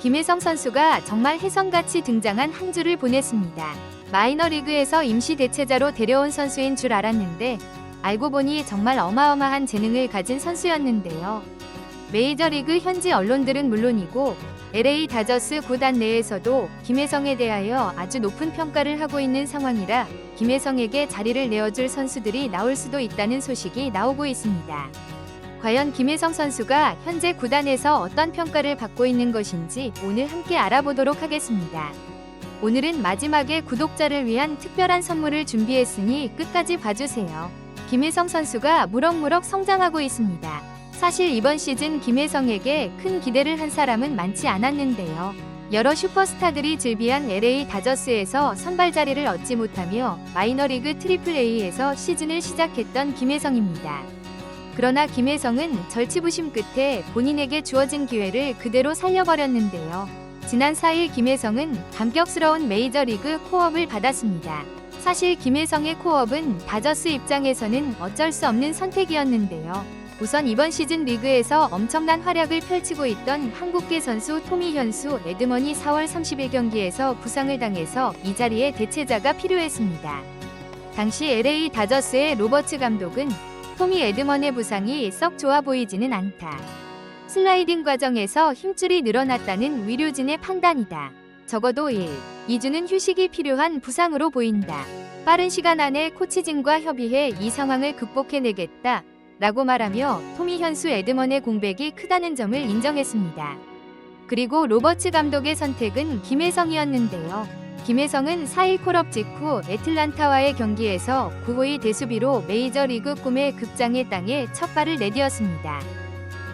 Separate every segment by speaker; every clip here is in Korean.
Speaker 1: 김혜성 선수가 정말 혜성같이 등장한 한 주를 보냈습니다. 마이너리그에서 임시 대체자로 데려온 선수인 줄 알았는데 알고 보니 정말 어마어마한 재능을 가진 선수였는데요. 메이저리그 현지 언론들은 물론이고 LA 다저스 구단 내에서도 김혜성에 대하여 아주 높은 평가를 하고 있는 상황이라 김혜성에게 자리를 내어줄 선수들이 나올 수도 있다는 소식이 나오고 있습니다. 과연 김혜성 선수가 현재 구단에서 어떤 평가를 받고 있는 것인지 오늘 함께 알아보도록 하겠습니다. 오늘은 마지막에 구독자를 위한 특별한 선물을 준비했으니 끝까지 봐주세요. 김혜성 선수가 무럭무럭 성장하고 있습니다. 사실 이번 시즌 김혜성에게 큰 기대를 한 사람은 많지 않았는데요. 여러 슈퍼스타들이 즐비한 LA 다저스에서 선발 자리를 얻지 못하며 마이너리그 트리플A에서 시즌을 시작했던 김혜성입니다. 그러나 김혜성은 절치부심 끝에 본인에게 주어진 기회를 그대로 살려버렸는데요. 지난 4일 김혜성은 감격스러운 메이저리그 콜업을 받았습니다. 사실 김혜성의 콜업은 다저스 입장에서는 어쩔 수 없는 선택이었는데요. 우선 이번 시즌 리그에서 엄청난 활약을 펼치고 있던 한국계 선수 토미 현수 에드먼이 4월 30일 경기에서 부상을 당해서 이 자리에 대체자가 필요했습니다. 당시 LA 다저스의 로버츠 감독은 토미 에드먼의 부상이 썩 좋아 보이지는 않다. 슬라이딩 과정에서 힘줄이 늘어났다는 위료진의 판단이다. 적어도 1, 2주는 휴식이 필요한 부상으로 보인다. 빠른 시간 안에 코치진과 협의해 이 상황을 극복해내겠다. 라고 말하며 토미 현수 에드먼의 공백이 크다는 점을 인정했습니다. 그리고 로버츠 감독의 선택은 김혜성이었는데요. 김혜성은 4일 콜업 직후 애틀란타와의 경기에서 9호의 대수비로 메이저리그 꿈의 극장의 땅에 첫 발을 내디뎠습니다.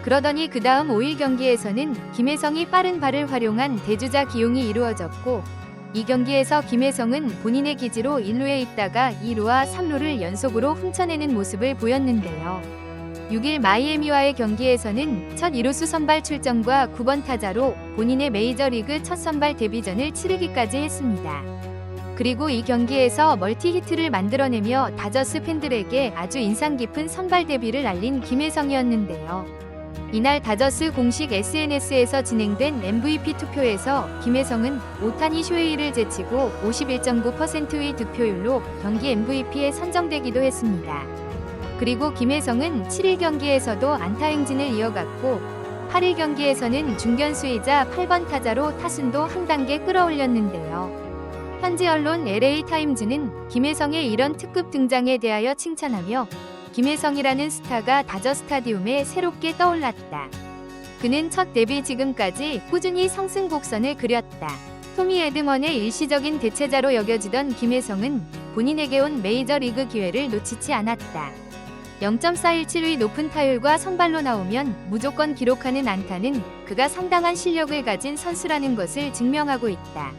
Speaker 1: 그러더니 그 다음 5일 경기에서는 김혜성이 빠른 발을 활용한 대주자 기용이 이루어졌고 이 경기에서 김혜성은 본인의 기지로 1루에 있다가 2루와 3루를 연속으로 훔쳐내는 모습을 보였는데요. 6일 마이애미와의 경기에서는 첫 2루수 선발 출전과 9번 타자로 본인의 메이저리그 첫 선발 데뷔전을 치르기까지 했습니다. 그리고 이 경기에서 멀티히트를 만들어내며 다저스 팬들에게 아주 인상 깊은 선발 데뷔를 알린 김혜성이었는데요. 이날 다저스 공식 SNS에서 진행된 MVP 투표에서 김혜성은 오타니 쇼헤이를 제치고 51.9%의 득표율로 경기 MVP에 선정되기도 했습니다. 그리고 김혜성은 7일 경기에서도 안타 행진을 이어갔고 8일 경기에서는 중견수이자 8번 타자로 타순도 한 단계 끌어올렸는데요. 현지 언론 LA 타임즈는 김혜성의 이런 특급 등장에 대하여 칭찬하며 김혜성이라는 스타가 다저 스타디움에 새롭게 떠올랐다. 그는 첫 데뷔 지금까지 꾸준히 상승 곡선을 그렸다. 토미 에드먼의 일시적인 대체자로 여겨지던 김혜성은 본인에게 온 메이저리그 기회를 놓치지 않았다. 0.417의 높은 타율과 선발로 나오면 무조건 기록하는 안타는 그가 상당한 실력을 가진 선수라는 것을 증명하고 있다.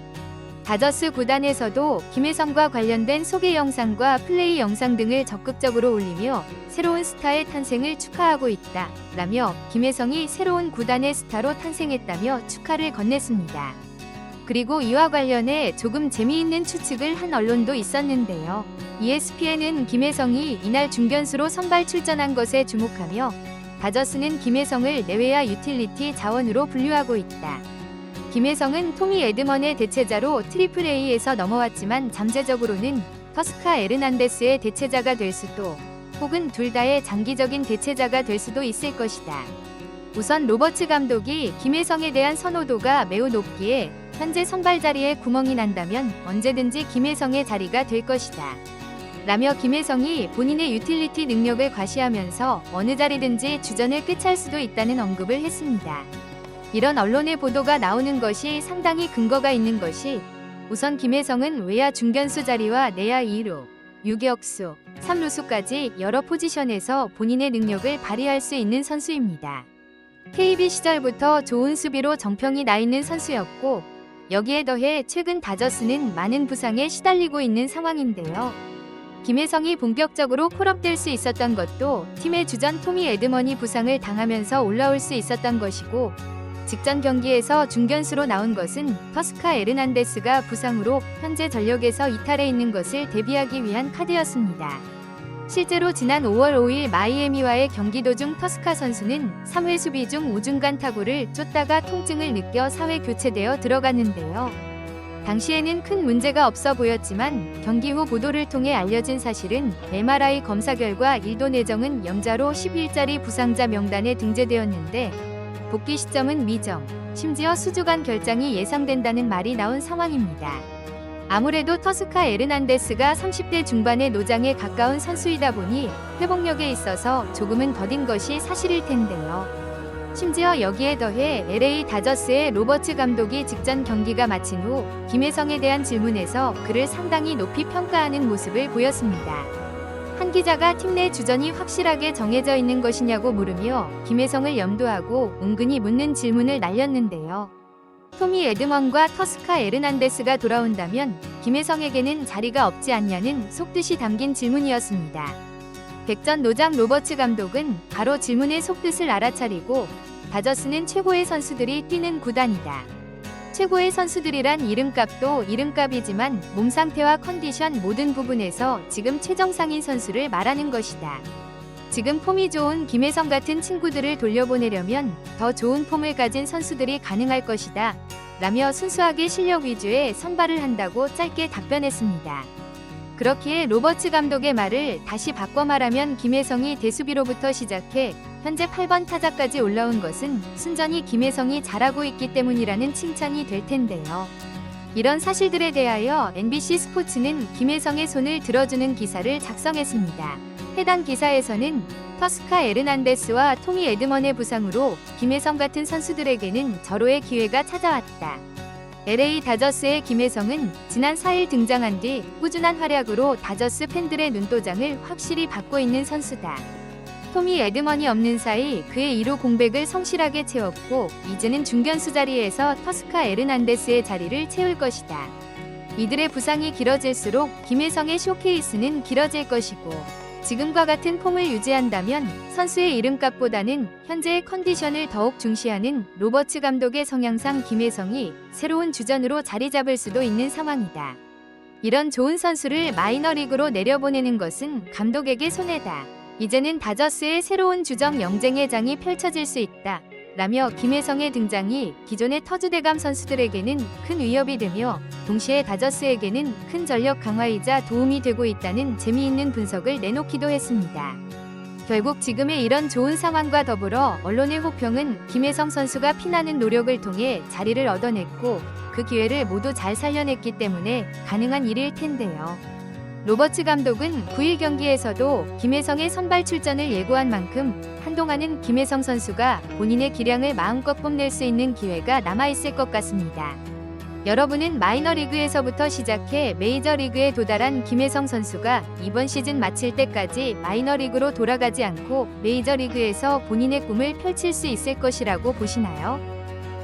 Speaker 1: 다저스 구단에서도 김혜성과 관련된 소개 영상과 플레이 영상 등을 적극적으로 올리며 새로운 스타의 탄생을 축하하고 있다. 라며 김혜성이 새로운 구단의 스타로 탄생했다며 축하를 건넸습니다. 그리고 이와 관련해 조금 재미있는 추측을 한 언론도 있었는데요. ESPN은 김혜성이 이날 중견수로 선발 출전한 것에 주목하며 다저스는 김혜성을 내외야 유틸리티 자원으로 분류하고 있다. 김혜성은 토미 에드먼의 대체자로 트리플A에서 넘어왔지만 잠재적으로는 터스카 에르난데스의 대체자가 될 수도 혹은 둘 다의 장기적인 대체자가 될 수도 있을 것이다. 우선 로버츠 감독이 김혜성에 대한 선호도가 매우 높기에 현재 선발 자리에 구멍이 난다면 언제든지 김혜성의 자리가 될 것이다. 라며 김혜성이 본인의 유틸리티 능력을 과시하면서 어느 자리든지 주전을 꿰찰 수도 있다는 언급을 했습니다. 이런 언론의 보도가 나오는 것이 상당히 근거가 있는 것이 우선 김혜성은 외야 중견수 자리와 내야 2루, 유격수, 3루수까지 여러 포지션에서 본인의 능력을 발휘할 수 있는 선수입니다. KB 시절부터 좋은 수비로 정평이 나 있는 선수였고 여기에 더해 최근 다저스는 많은 부상에 시달리고 있는 상황인데요. 김혜성이 본격적으로 콜업될 수 있었던 것도 팀의 주전 토미 에드먼이 부상을 당하면서 올라올 수 있었던 것이고 직전 경기에서 중견수로 나온 것은 터스카 에르난데스가 부상으로 현재 전력에서 이탈해 있는 것을 대비하기 위한 카드였습니다. 실제로 지난 5월 5일 마이애미와의 경기 도중 터스카 선수는 3회 수비 중 우중간 타구를 쫓다가 통증을 느껴 4회 교체되어 들어갔는데요. 당시에는 큰 문제가 없어 보였지만 경기 후 보도를 통해 알려진 사실은 MRI 검사 결과 일도 내정은 염자로 10일짜리 부상자 명단에 등재되었는데 복귀 시점은 미정, 심지어 수주간 결장이 예상된다는 말이 나온 상황입니다. 아무래도 터스카 에르난데스가 30대 중반의 노장에 가까운 선수이다 보니 회복력에 있어서 조금은 더딘 것이 사실일 텐데요. 심지어 여기에 더해 LA 다저스의 로버츠 감독이 직전 경기가 마친 후 김혜성에 대한 질문에서 그를 상당히 높이 평가하는 모습을 보였습니다. 한 기자가 팀 내 주전이 확실하게 정해져 있는 것이냐고 물으며 김혜성을 염두하고 은근히 묻는 질문을 날렸는데요. 토미 에드먼과 터스카 에르난데스가 돌아온다면 김혜성에게는 자리가 없지 않냐는 속뜻이 담긴 질문이었습니다. 백전 노장 로버츠 감독은 바로 질문의 속뜻을 알아차리고 다저스는 최고의 선수들이 뛰는 구단이다. 최고의 선수들이란 이름값도 이름값이지만 몸 상태와 컨디션 모든 부분에서 지금 최정상인 선수를 말하는 것이다. 지금 폼이 좋은 김혜성 같은 친구들을 돌려보내려면 더 좋은 폼을 가진 선수들이 가능할 것이다. 라며 순수하게 실력 위주의 선발을 한다고 짧게 답변했습니다. 그렇기에 로버츠 감독의 말을 다시 바꿔 말하면 김혜성이 대수비로부터 시작해 현재 8번 타자까지 올라온 것은 순전히 김혜성이 잘하고 있기 때문이라는 칭찬이 될 텐데요. 이런 사실들에 대하여 NBC 스포츠는 김혜성의 손을 들어주는 기사를 작성했습니다. 해당 기사에서는 터스카 에르난데스와 토미 에드먼의 부상으로 김혜성 같은 선수들에게는 절호의 기회가 찾아왔다. LA 다저스의 김혜성은 지난 4일 등장한 뒤 꾸준한 활약으로 다저스 팬들의 눈도장을 확실히 받고 있는 선수다. 토미 에드먼이 없는 사이 그의 1루 공백을 성실하게 채웠고 이제는 중견수 자리에서 터스카 에르난데스의 자리를 채울 것이다. 이들의 부상이 길어질수록 김혜성의 쇼케이스는 길어질 것이고 지금과 같은 폼을 유지한다면 선수의 이름값보다는 현재의 컨디션을 더욱 중시하는 로버츠 감독의 성향상 김혜성이 새로운 주전으로 자리 잡을 수도 있는 상황이다. 이런 좋은 선수를 마이너리그로 내려보내는 것은 감독에게 손해다. 이제는 다저스의 새로운 주전 영쟁의 장이 펼쳐질 수 있다. 라며 김혜성의 등장이 기존의 터주대감 선수들에게는 큰 위협이 되며 동시에 다저스에게는 큰 전력 강화이자 도움이 되고 있다는 재미있는 분석을 내놓기도 했습니다. 결국 지금의 이런 좋은 상황과 더불어 언론의 호평은 김혜성 선수가 피나는 노력을 통해 자리를 얻어냈고 그 기회를 모두 잘 살려냈기 때문에 가능한 일일 텐데요. 로버츠 감독은 9일 경기에서도 김혜성의 선발 출전을 예고한 만큼 한동안은 김혜성 선수가 본인의 기량을 마음껏 뽐낼 수 있는 기회가 남아있을 것 같습니다. 여러분은 마이너리그에서부터 시작해 메이저리그에 도달한 김혜성 선수가 이번 시즌 마칠 때까지 마이너리그로 돌아가지 않고 메이저리그에서 본인의 꿈을 펼칠 수 있을 것이라고 보시나요?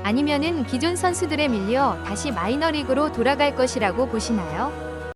Speaker 1: 아니면은 기존 선수들에 밀려 다시 마이너리그로 돌아갈 것이라고 보시나요?